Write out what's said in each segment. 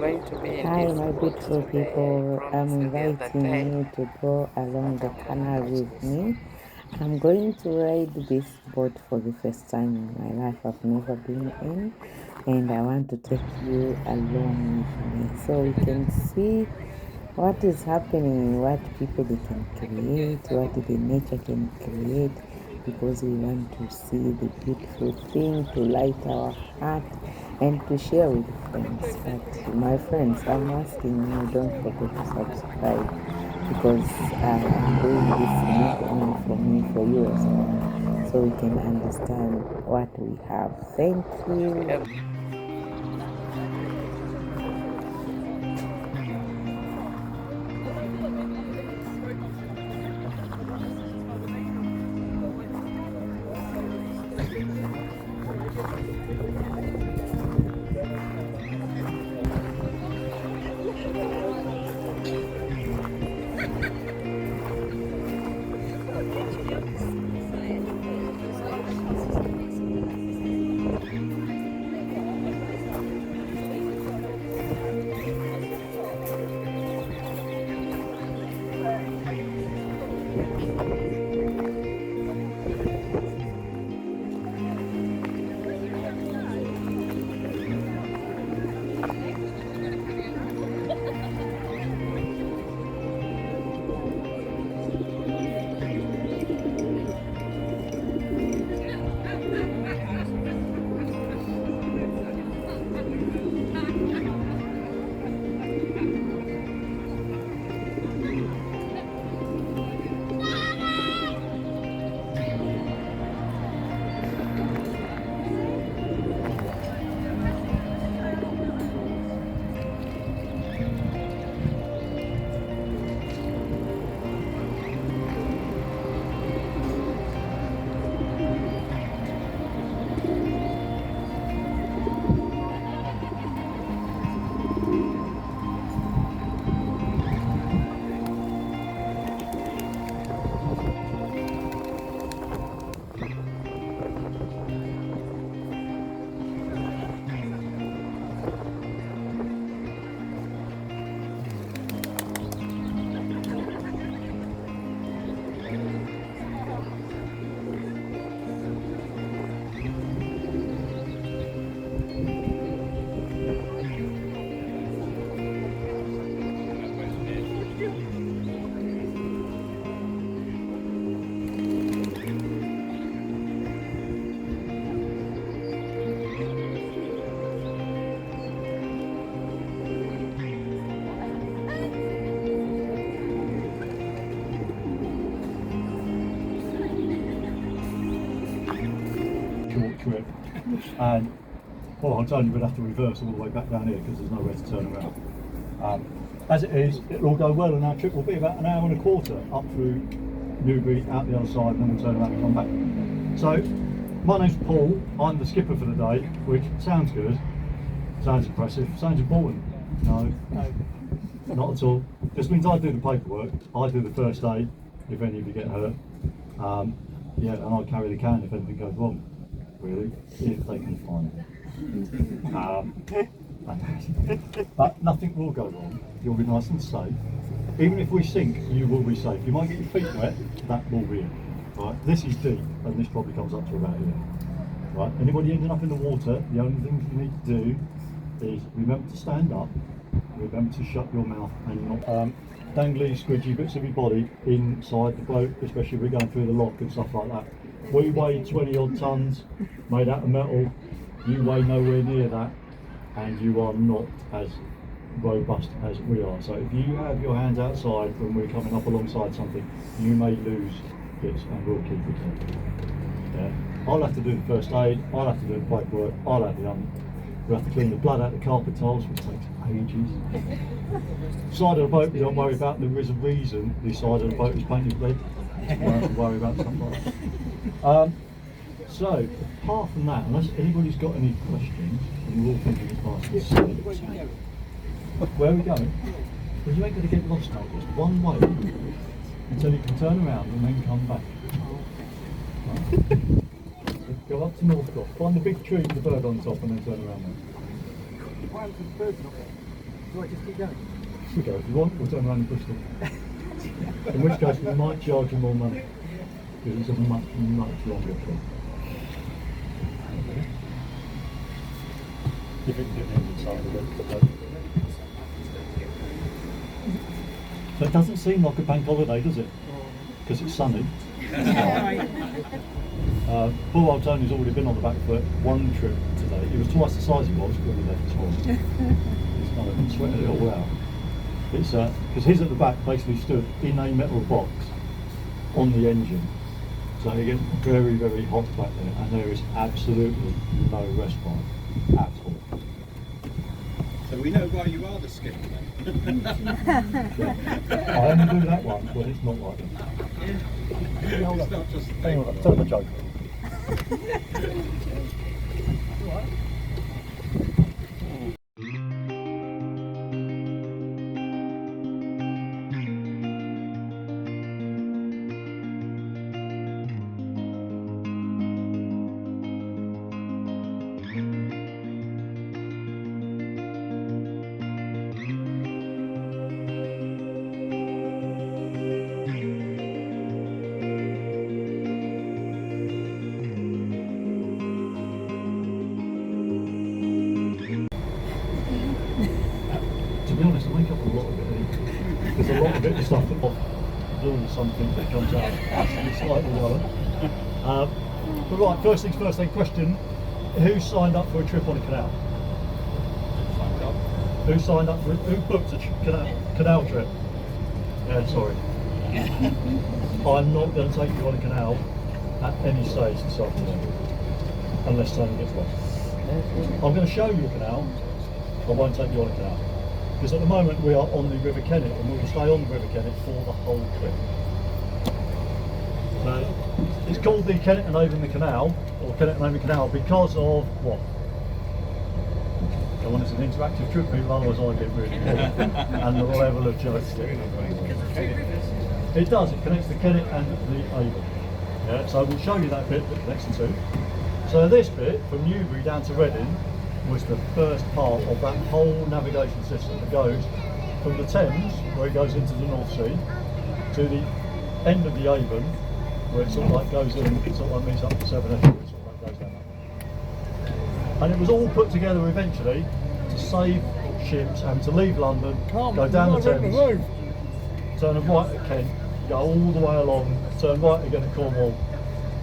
Going to be in Hi, this my boat beautiful today. I people. I'm promised you the other inviting day you to go along that the I'm gonna canal catch with this me. I'm going to ride this boat for the first time in my life. I've never been in, and I want to take you along with me so we can see what is happening, what people they can create, what the nature can create, because we want to see the beautiful thing to light our heart and to share with friends. But my friends, I'm asking you, don't forget to subscribe, because I'm doing this not only for me, for you as well, so we can understand what we have. Thank you. Short trip, and well, I'm telling you, we'd have to reverse all the way back down here because there's nowhere to turn around. As it is, it'll all go well, and our trip will be about an hour and a quarter up through Newbury, out the other side, and then we'll turn around and come back. So, my name's Paul. I'm the skipper for the day, which sounds good, sounds impressive, sounds important. No, not at all. Just means I do the paperwork, I do the first aid if any of you get hurt. Yeah, and I carry the can if anything goes wrong. Really, if they can find it. But nothing will go wrong. You'll be nice and safe. Even if we sink, you will be safe. You might get your feet wet, that will be it. Right? This is deep, and this probably comes up to about here. Right? Anybody ending up in the water, the only thing you need to do is remember to stand up, remember to shut your mouth, and not dangly, squidgy bits of your body inside the boat, especially if we're going through the lock and stuff like that. We weigh 20 odd tons, made out of metal. You weigh nowhere near that, and you are not as robust as we are. So if you have your hands outside when we're coming up alongside something, you may lose bits, and we'll keep it in. Yeah. I'll have to do the first aid, I'll have to do the paperwork, I'll have we'll have to clean the blood out of the carpet tiles, which takes ages. Side of the boat we don't worry about. There is a reason the side of the boat is painted red. We don't have to worry about stuff like that. So, apart from that, unless anybody's got any questions, and we're all thinking it's nice and safe. Where are we going? Well, you ain't going to get lost now. There's one way until you can turn around and then come back. Right. So go up to Northcross, find the big tree with the bird on top, and then turn around there. Do I just keep going? We go if you want, we'll turn around and push them. In which case we might charge you more money, because it's a much, much longer trip. If it can get the engine started again. So it doesn't seem like a bank holiday, does it? Because it's sunny. Poor old Tony's already been on the back foot one trip today. He was twice the size he was when we left this morning. He's kind of sweating it all out. It's because he's at the back basically stood in a metal box on the engine. So it gets very, very hot back there, and there is absolutely no respite at all. So we know why you are the skipper then. Yeah. I only do that one when it's not like that. It's not just Hang on, tell them a joke. To be honest, I make up a lot of it anyway. There's a lot of it is stuff that doing something that comes out actually slightly lower. But right, first things first then, question, who signed up for a trip on a canal? Who signed up for who booked a canal trip? Yeah, sorry. I'm not going to take you on a canal at any stage this afternoon, unless something gets lost. I'm going to show you a canal, I won't take you on a canal. Because at the moment we are on the River Kennet, and we will stay on the River Kennet for the whole trip. It's called the Kennet and Avon Canal, or Kennet and Avon Canal, because of what? Come on, it's an interactive trip, people, otherwise I get really bored. And the level of joystick. It does, it connects the Kennet and the Avon. Yeah, so we'll show you that bit that connects the two. So this bit, from Newbury down to Reading, was the first part of that whole navigation system that goes from the Thames, where it goes into the North Sea, to the end of the Avon, where it sort of like goes in, it sort of like meets up to Severn, it sort of like goes down that way. And it was all put together eventually to save ships having to leave London, go down the Thames, turn right at Kent, go all the way along, turn right again at Cornwall,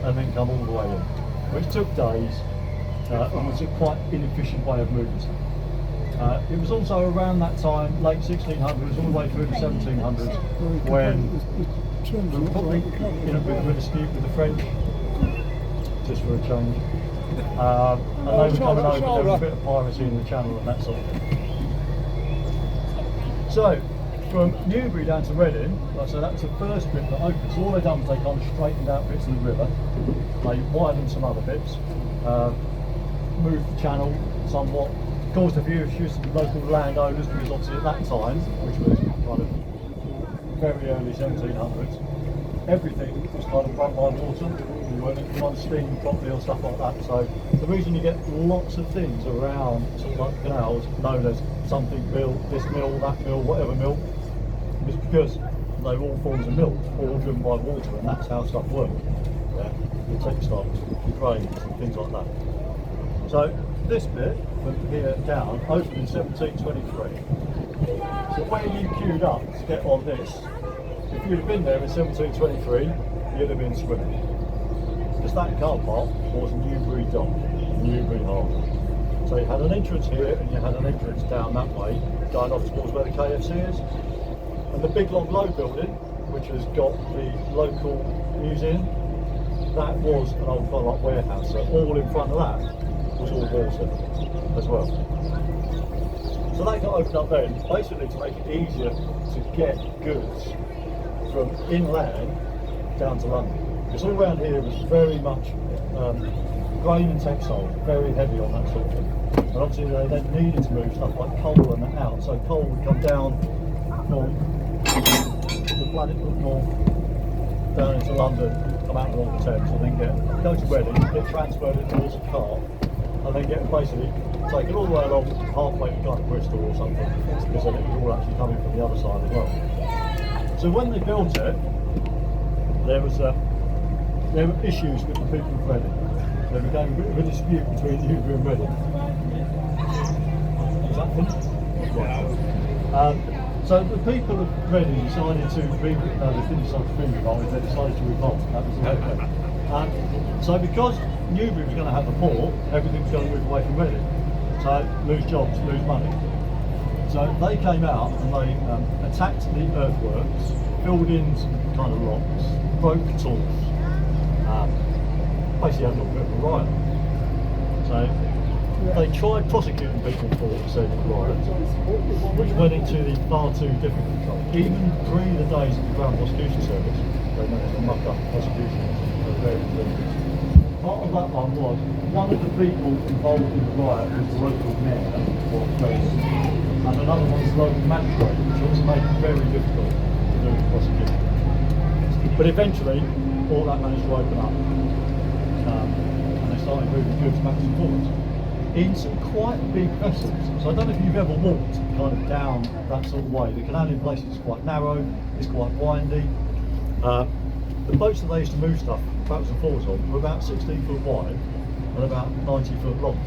and then come all the way in, which took days. And was a quite inefficient way of moving stuff. It was also around that time, late 1600s, all the way through the 1700s, when we were probably in a bit of a dispute with the French, just for a change. And they were coming over, there was a bit of piracy in the channel and that sort of thing. So, from Newbury down to Reading, like I said, that was the first bit that opened. So all they've done was they kind of straightened out bits of the river, they widened some other bits, moved the channel somewhat, caused a few issues to the local landowners, because obviously at that time, which was kind of very early 1700s, everything was kind of run by water. You weren't on steam properly or stuff like that. So the reason you get lots of things around sort of like canals known as something mill, this mill, that mill, whatever mill, is because they were all forms of mills, all driven by water, and that's how stuff worked. Yeah, the textiles, the grains, and things like that. So this bit from here down opened in 1723. So where you queued up to get on this, if you'd have been there in 1723, you'd have been swimming. Because that car park was Newbury Dock, Newbury Harbour. So you had an entrance here and you had an entrance down that way, going off towards where the KFC is. And the big long low building, which has got the local museum, that was an old kind of like warehouse. So all in front of that was all water as well. So that got opened up then, basically to make it easier to get goods from inland down to London. Because all around here was very much grain and textile, very heavy on that sort of thing. And obviously they then needed to move stuff like coal and that out. So coal would come down north, the planet look north, down into London, come out along the Thames, and then go to Reading, get transferred towards a cart, and then get basically take it all the way along halfway to kind of Bristol or something, because then it was all actually coming from the other side as well. So when they built it, there were issues with the people of Reading. There became a bit of a dispute between Newbury and Reading. Is that finished? Yeah. So the people of Reading decided to they didn't decide to be revolted, they decided to revolt. That was the okay. So because Newbury was going to have a port, everything was going to move away from Reading. So lose jobs, lose money. So they came out and they attacked the earthworks, filled in some kind of locks, broke tools. Basically had a little bit of a riot. So they tried prosecuting people for said riot, which went into the far too difficult trouble. Even through the days of the Crown Prosecution Service, they managed to muck up prosecution of various things. Part of that one was, one of the people involved in the riot was the local mayor, or president, and another one's the local magistrate, which also made it very difficult to do the prosecution. But eventually, all that managed to open up, and they started moving goods backwards and forwards in some quite big vessels. So I don't know if you've ever walked kind of down that sort of way. The canal in places is quite narrow, it's quite windy. The boats that they used to move stuff backwards and forwards on were about 16 foot wide and about 90 foot long.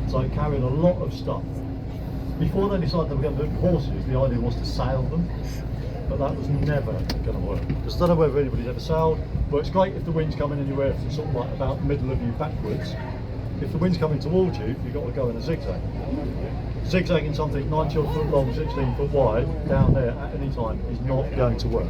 So it carried a lot of stuff. Before they decided they were going to do horses, the idea was to sail them, but that was never going to work. Because I don't know whether anybody's ever sailed, but it's great if the wind's coming anywhere from sort of like about the middle of you backwards. If the wind's coming towards you, you've got to go in a zigzag. Zigzagging something 90 foot long, 16 foot wide down there at any time is not going to work.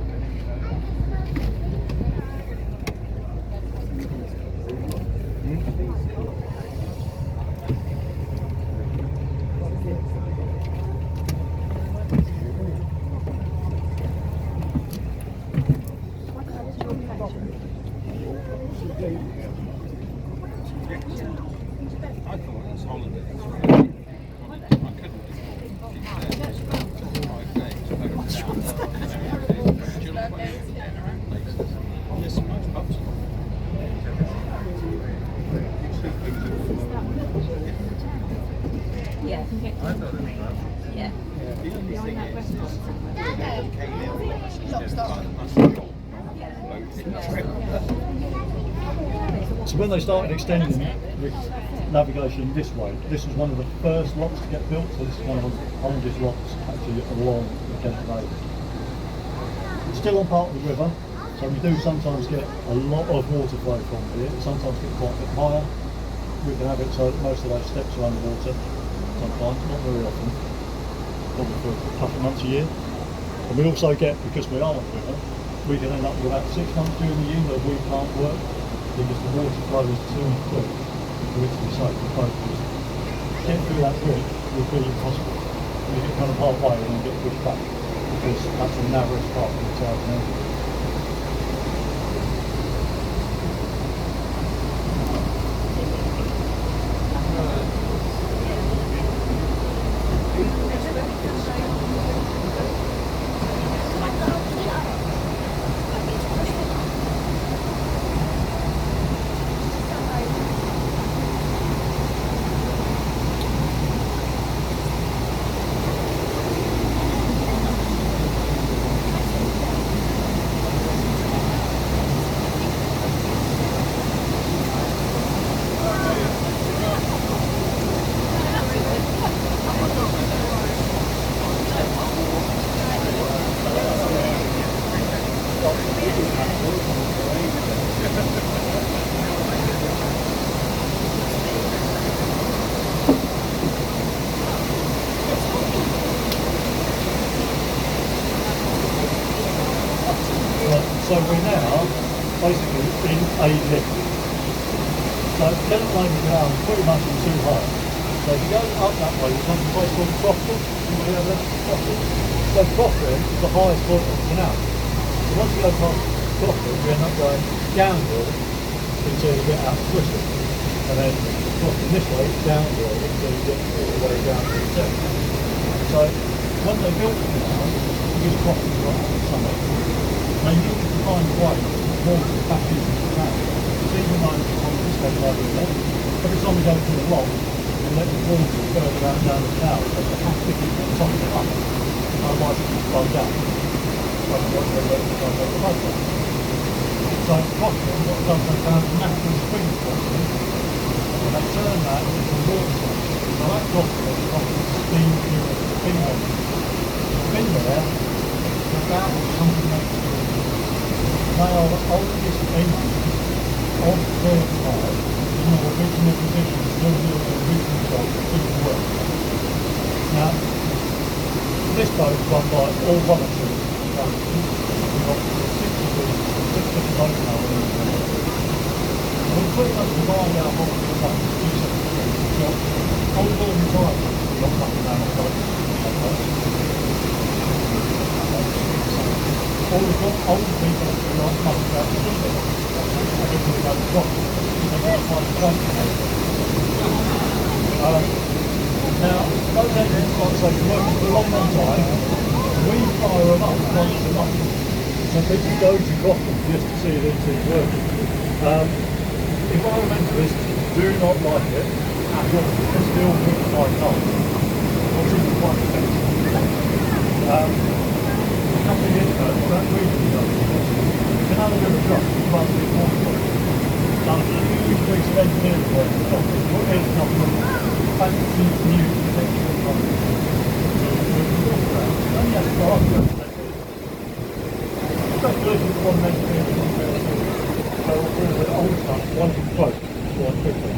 So when they started extending the navigation this way, this was one of the first locks to get built, so this is one of the oldest locks actually along the Kent Road. It's still on part of the river, so we do sometimes get a lot of water flow from here, sometimes get quite a bit higher. We can have it so that most of those steps are underwater, sometimes, not very often, probably for a couple of months a year. And we also get, because we are on the river, we can end up with about 6 months during the year that we can't work because the water flow is too quick for it to be safe for boat. Getting through that bridge would be impossible. We get kind of halfway and then get pushed back because that's the narrowest part of the entire canal. So we're now basically in a lift. So Kent Lane Canal is pretty much in two heights. So if you go up that way, you come to a place called Crofton. Anybody ever been to Crofton? So Crofton is the highest point of the canal. So once you go past Crofton, you end up going downhill until you get out to Bristol. And then Crofton this way, downhill until you get all the way down to the Thames. So when they built the canal, because Crofton was right at the summit, they needed to find a way to water back into the canal. Because even though on this way over there, every time we go to the lock, the electric water further down the canal, so you have to keep something up. Otherwise it will slow down. So Crossman, what does they found a natural spring crossman, and they turn that into a water source. So that crossman is like a steam unit spin engine. It's been there for about 100 years. They are the oldest engines of their time in their original position, still doing the original job in the world. Now, this boat is run by all voluntary companies. We've got 6 different boats now in the world. And we pretty much divide our voluntary boats into 2 separate groups. We've got old retirees who got nothing down on boats. All the old people who like nothing about the sea. Everybody goes to Scotland. They got to find a boat to make it. Now, those engines, like I say, been working for a long, long time. We fire them up once a month. So people go to Scotland just to see these things working. Environmentalists do not like it at all. They're still criticise cars. Which is quite expensive. Nothing in that really does. You can have a little truck, you run a bit more for it. Done a huge piece of engineering work to stop it. Put in a couple of fancy new protection companies. Only has to go up there. Congratulations on engineering companies. So all the old stuff wanted to quote quite quickly.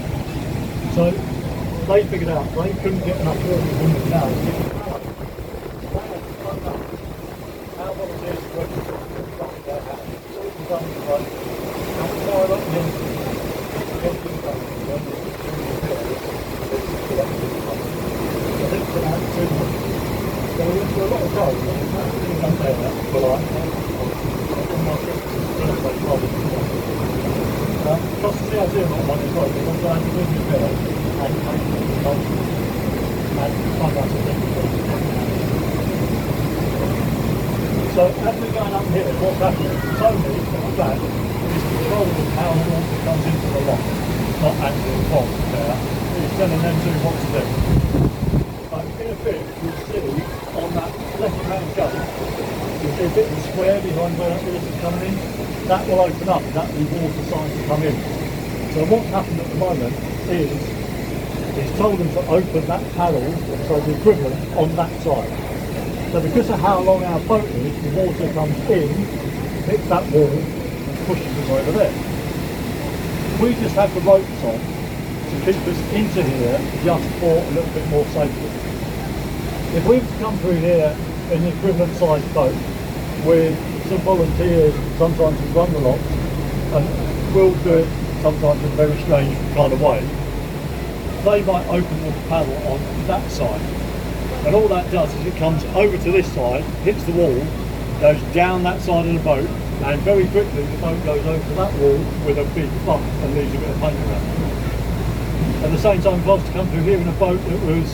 So they figured out they couldn't get enough water from the canal to get it out. So as we're going up here, what's happening? Tony, at that, is controlling how the water comes into the lock, not actually the pond there. He's telling them to what to do. But in a bit, you'll see on that left-hand gate, you'll see a bit of a square behind where that water's coming in. That will open up and that will be water starting to come in. So what's happened at the moment is he's told them to open that panel, so the equivalent, on that side. So because of how long our boat is, the water comes in, hits that wall and pushes us over there. We just have the ropes on to keep us into here just for a little bit more safety. If we were to come through here in the equivalent sized boat with some volunteers, sometimes we run the locks, and we'll do it sometimes in a very strange kind of way, they might open the paddle on that side. And all that does is it comes over to this side, hits the wall, goes down that side of the boat, and very quickly the boat goes over to that wall with a big bump and leaves a bit of paint around it. At the same time, if I was to come through here in a boat that was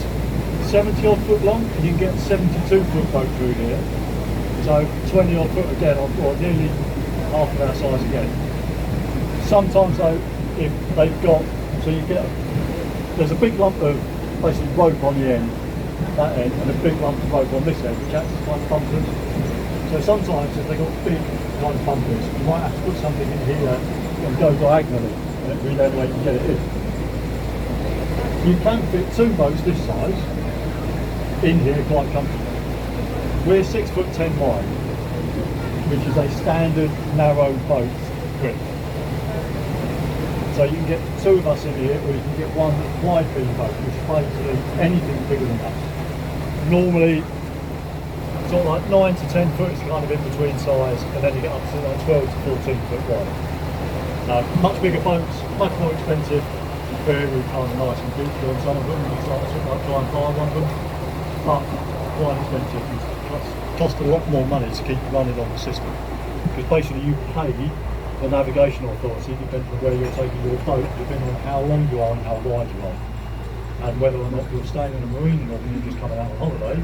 70 odd foot long, and you can get a 72 foot boat through here, so 20 odd foot again, or nearly half of our size again. Sometimes though, if they've got, so you get, there's a big lump of basically rope on the end, that end, and a big lump of rope on this end, which acts as kind of bumpers. So sometimes if they've got big kind of bumpers, you might have to put something in here and go diagonally, and it really the way you can get it in. You can fit 2 boats this size in here quite comfortably. We're 6'10" wide, which is a standard narrow boat width. So you can get 2 of us in here, or you can get 1 wide beam boat, which is basically anything bigger than us. Normally, sort of like 9 to 10 foot is kind of in between size, and then you get up to like 12 to 14 foot wide. Much bigger boats, much more expensive, very kind of nice and beautiful on some of them. It's like sort of like try and buy one of them, but quite expensive. It costs a lot more money to keep running on the system, because basically you pay the navigation authority, depending on where you're taking your boat, depending on how long you are and how wide you are, and whether or not you're staying in a marina or you're just coming out on holiday,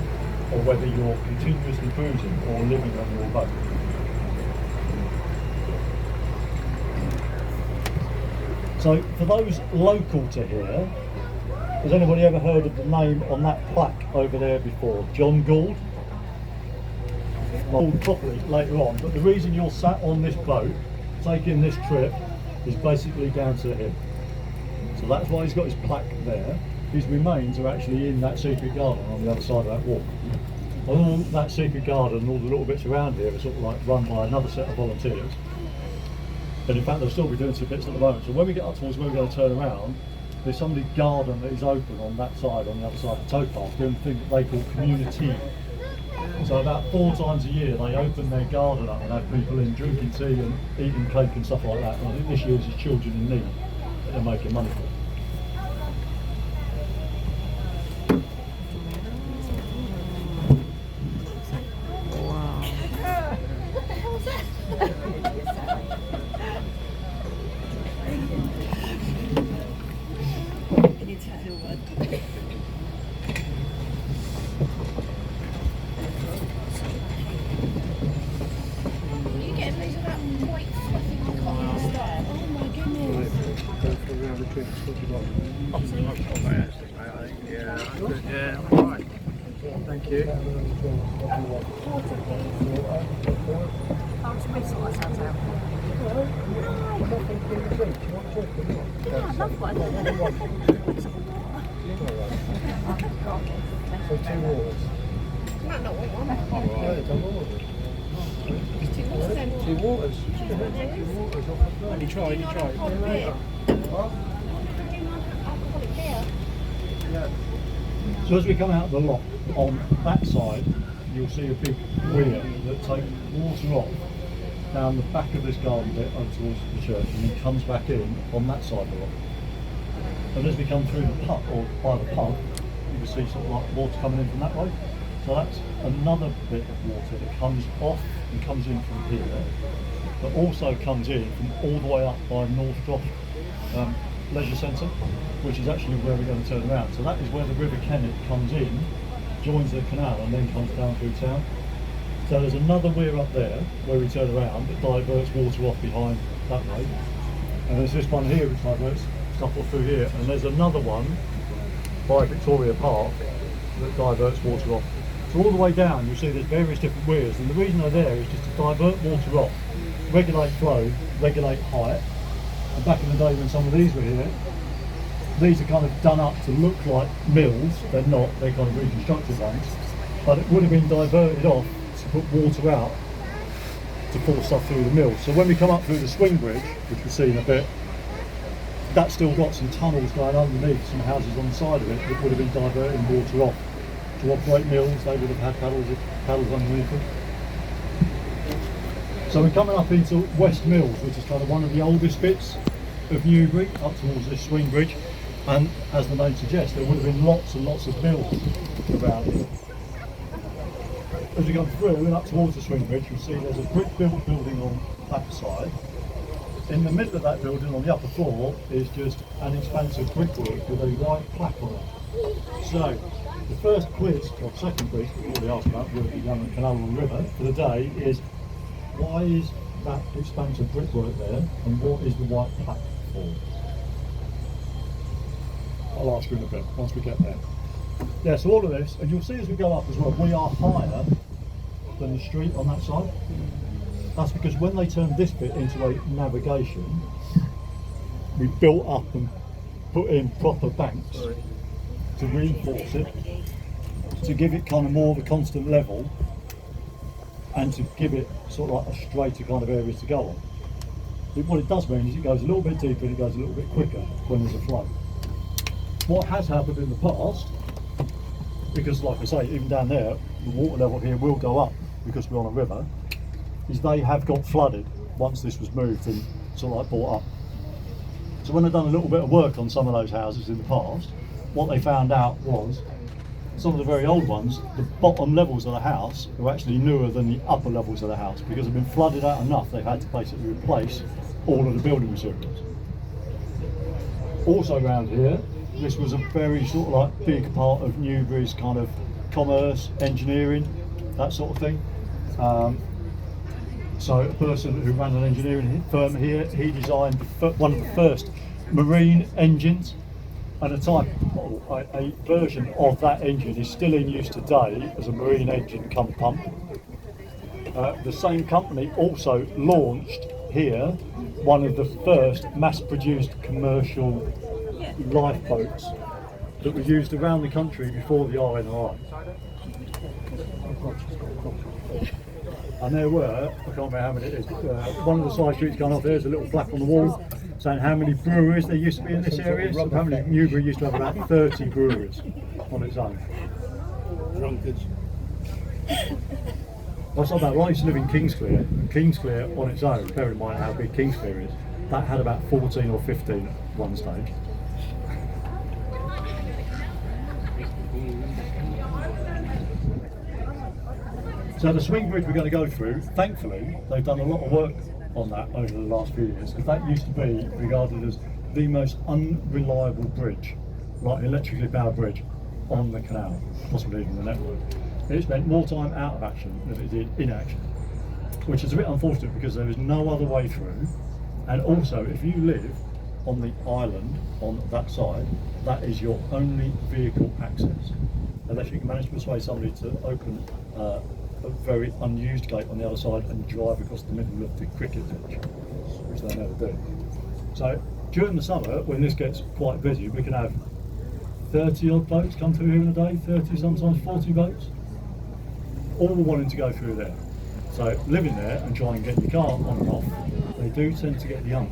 or whether you're continuously cruising or living on your boat. So for those local to here, Has anybody ever heard of the name on that plaque over there before? John Gould? Well, properly later on, but the reason you're sat on this boat taking this trip is basically down to him. So that's why he's got his plaque there. His remains are actually in that secret garden on the other side of that wall. And all that secret garden and all the little bits around here are sort of like run by another set of volunteers. And in fact they'll still be doing some bits at the moment. So when we get up towards where we're going to turn around, there's somebody's garden that is open on that side, on the other side of the towpath, doing a thing that they call community. So about 4 times a year they open their garden up and have people in drinking tea and eating cake and stuff like that. And I think this year's is children in need that they're making money for. Yeah, alright. Thank you. So 2 waters. Two waters. Have you tried? So as we come out of the lock on that side, you'll see a big weir that takes water off down the back of this garden bit over towards the church and then comes back in on that side of the lock. And as we come through the pub, or by the pub, you can see sort of like water coming in from that way. So that's another bit of water that comes off and comes in from here, but also comes in from all the way up by North Drop Leisure Centre, which is actually where we're going to turn around. So that is where the River Kennet comes in, joins the canal and then comes down through town. So there's another weir up there where we turn around that diverts water off behind that way. And there's this one here which diverts stuff off through here. And there's another one by Victoria Park that diverts water off. So all the way down you'll see there's various different weirs, and the reason they're there is just to divert water off, regulate flow, regulate height. And back in the day when some of these were here, these are kind of done up to look like mills. They're not, they're kind of reconstructed ones, but it would have been diverted off to put water out to pour stuff through the mill. So when we come up through the swing bridge, which we'll see in a bit, that's still got some tunnels going underneath, some houses on the side of it that would have been diverting water off. To operate mills, they would have had paddles underneath them. So we're coming up into West Mills, which is kind of one of the oldest bits of Newbury, up towards this swing bridge. And as the name suggests, there would have been lots and lots of mills around here. As we go through and up towards the swing bridge, you'll see there's a brick-built building on that side. In the middle of that building, on the upper floor, is just an expansive brickwork with a white plaque on it. So, the first quiz, or second quiz, we've already asked about working down the canal and river for the day, is why is that expansive brickwork there and what is the white plaque for? I'll ask you in a bit, once we get there. Yeah, so all of this, and you'll see as we go up as well, we are higher than the street on that side. That's because when they turned this bit into a navigation, we built up and put in proper banks to reinforce it, to give it kind of more of a constant level, and to give it sort of like a straighter kind of area to go on. What it does mean is it goes a little bit deeper and it goes a little bit quicker when there's a flow. What has happened in the past, because like I say, even down there, the water level here will go up because we're on a river, is they have got flooded once this was moved and sort of like brought up. So when they've done a little bit of work on some of those houses in the past, what they found out was some of the very old ones, the bottom levels of the house are actually newer than the upper levels of the house because they've been flooded out enough they've had to basically replace all of the building materials. Also around here, this was a very sort of like big part of Newbury's kind of commerce, engineering, that sort of thing. So a person who ran an engineering firm here, he designed one of the first marine engines. and a version of that engine is still in use today as a marine engine cum pump. The same company also launched here one of the first mass-produced commercial lifeboats that were used around the country before the RNLI. And there were, I can't remember how many it is, one of the side streets going off there, there's a little plaque on the wall saying how many breweries there used to be in this area. So apparently Newbury used to have about 30 breweries on its own. Drunkards. That's not bad. I used to live in Kingsclear, and Kingsclear on its own, bear in mind how big Kingsclear is, that had about 14 or 15 at one stage. So the swing bridge we're going to go through, thankfully, they've done a lot of work on that over the last few years, because that used to be regarded as the most unreliable bridge, like electrically powered bridge on the canal, possibly even the network. It spent more time out of action than it did in action, which is a bit unfortunate because there is no other way through. And also, if you live on the island on that side, that is your only vehicle access, unless you can manage to persuade somebody to open a very unused gate on the other side and drive across the middle of the cricket pitch, which they never do. So during the summer, when this gets quite busy, we can have 30 odd boats come through here in a day, 30, sometimes 40 boats, all wanting to go through there. So living there and trying to get your car on and off, they do tend to get the hump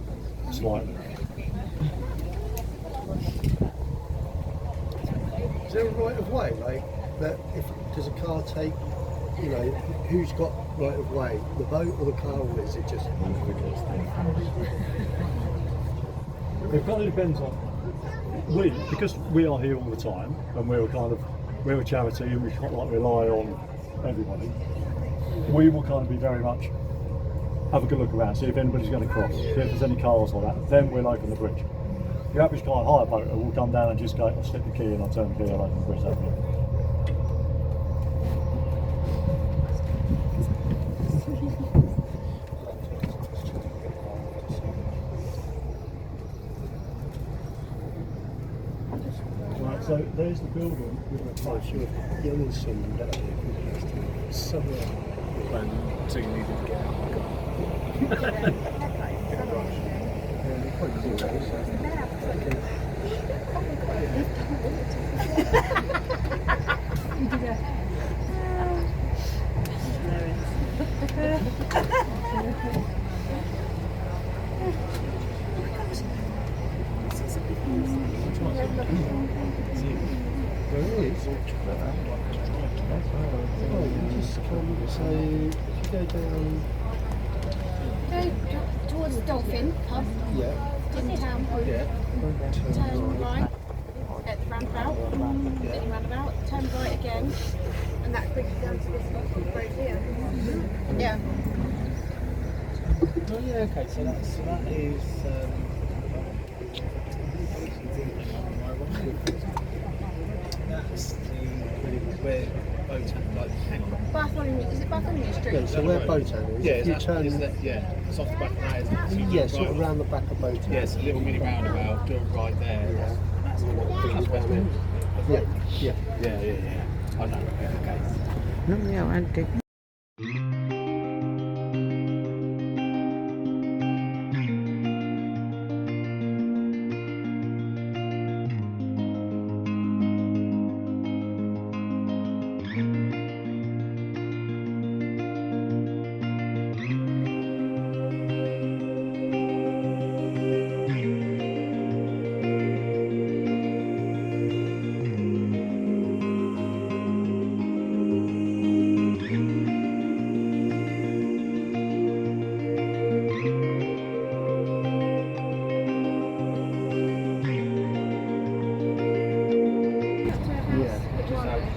slightly. Is there a right of way, like that? If does a car take, you know, who's got right of way, the boat or the car, or is it just? It probably depends on because we are here all the time, and we're a charity and we can't like rely on everybody. We will kind of be very much have a good look around, see if anybody's going to cross, see if there's any cars or that. Then we'll open the bridge. The average car hire boater will come down and just go, I'll slip the key and I'll turn the key and open the bridge over here. Right, so there's the building with the Like your young son that somewhere. So you needed to get out of the car. Go towards the Dolphin pub Yeah. in town. Yeah. Turn right at the roundabout. Then you roundabout. Turn right again, and that brings you down to this road here. Yeah. Oh yeah, okay, so that is that's the where Botan, like, hang on. Bartholomew, is it Bartholomew Street? Yeah, so where Botan is, Yeah, if you is turn, that, yeah, it's off the back of that, isn't it? So you yeah, go sort of right round the back of Botan. Yeah, it's a little mini roundabout, do it right there. Yeah. That's West End. Yeah, yeah. Yeah. I know, okay. No, yeah, I want to.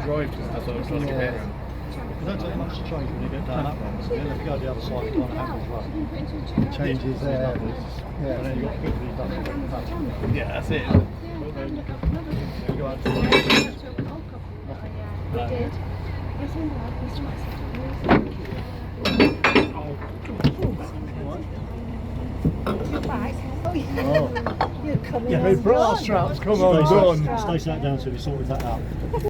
Drive to that's what I was trying to get around. You don't take much to change when you get down that one. If you go the other side, it kind of happens right. Changes there. And then you've got quickly done. Yeah, that's it. We did. You're back. Oh, Oh. you're coming Yeah, on. my bra straps come undone. Stay Stay sat down so we sorted that out.